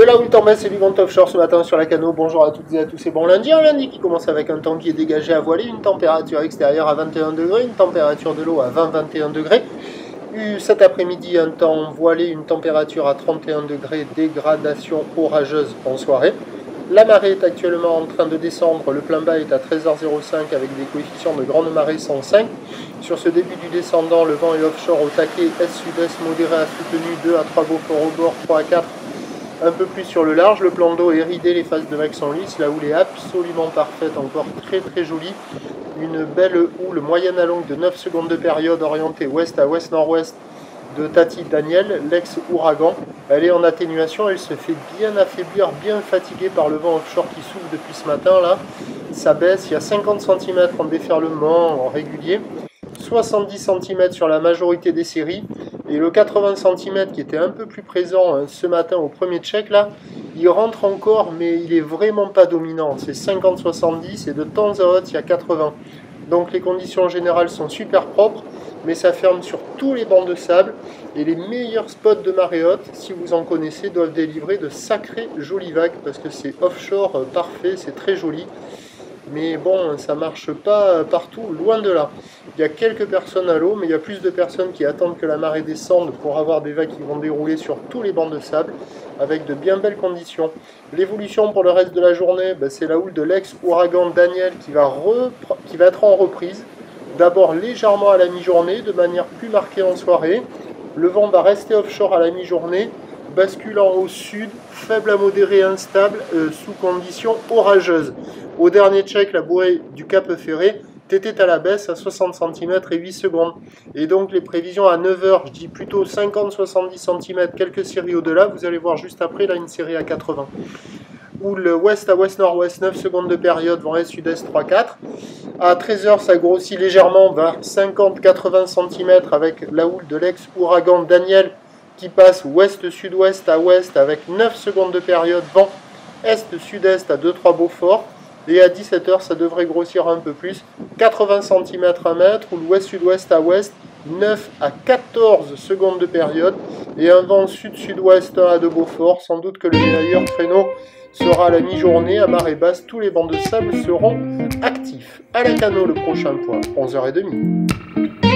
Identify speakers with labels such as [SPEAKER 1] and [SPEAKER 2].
[SPEAKER 1] De la Wind Tempest et du vent offshore ce matin sur la Cano. Bonjour à toutes et à tous et bon lundi. Un lundi qui commence avec un temps qui est dégagé à voiler, une température extérieure à 21 degrés, une température de l'eau à 20-21 degrés. Cet après-midi, un temps voilé, une température à 31 degrés, dégradation orageuse en soirée. La marée est actuellement en train de descendre, le plein bas est à 13h05 avec des coefficients de grande marée 105. Sur ce début du descendant, le vent est offshore au taquet, est-sud-est modéré à soutenu, 2 à 3 beauforts au bord, 3 à 4 un peu plus sur le large. Le plan d'eau est ridé, les faces de vagues sont lisses, la houle est absolument parfaite, encore très jolie. Une belle houle moyenne à longue de 9 secondes de période orientée ouest à ouest-nord-ouest de Tati Daniel, l'ex-ouragan. Elle est en atténuation, elle se fait bien affaiblir, bien fatiguée par le vent offshore qui souffle depuis ce matin là. Ça baisse, il y a 50 cm en déferlement régulier, 70 cm sur la majorité des séries. Et le 80 cm qui était un peu plus présent ce matin au premier check là, il rentre encore mais il est vraiment pas dominant. C'est 50-70 et de temps à autre il y a 80. Donc les conditions générales sont super propres, mais ça ferme sur tous les bancs de sable. Et les meilleurs spots de marée haute, si vous en connaissez, doivent délivrer de sacrées jolies vagues parce que c'est offshore parfait, c'est très joli. Mais bon, ça marche pas partout, loin de là. Il y a quelques personnes à l'eau, mais il y a plus de personnes qui attendent que la marée descende pour avoir des vagues qui vont dérouler sur tous les bancs de sable, avec de bien belles conditions. L'évolution pour le reste de la journée, c'est la houle de l'ex-ouragan Daniel qui va être en reprise. D'abord légèrement à la mi-journée, de manière plus marquée en soirée. Le vent va rester offshore à la mi-journée, basculant au sud, faible à modéré instable, sous conditions orageuses. Au dernier check, la bouée du Cap Ferré était à la baisse à 60 cm et 8 secondes. Et donc les prévisions à 9h, je dis plutôt 50-70 cm, quelques séries au-delà. Vous allez voir juste après, là, une série à 80. Houle ouest à ouest-nord-ouest, 9 secondes de période, vent est-sud-est 3-4. À 13h, ça grossit légèrement vers 50-80 cm avec la houle de l'ex-ouragan Daniel qui passe ouest-sud-ouest à ouest avec 9 secondes de période, vent est-sud-est à 2-3 beauforts. Et à 17h, ça devrait grossir un peu plus, 80 cm à mètre, ou l'ouest-sud-ouest à ouest, 9 à 14 secondes de période, et un vent sud-sud-ouest à 2 beauforts. Sans doute que le meilleur créneau sera à la mi-journée, à marée basse, tous les bancs de sable seront actifs. À la Cano, le prochain point, 11h30.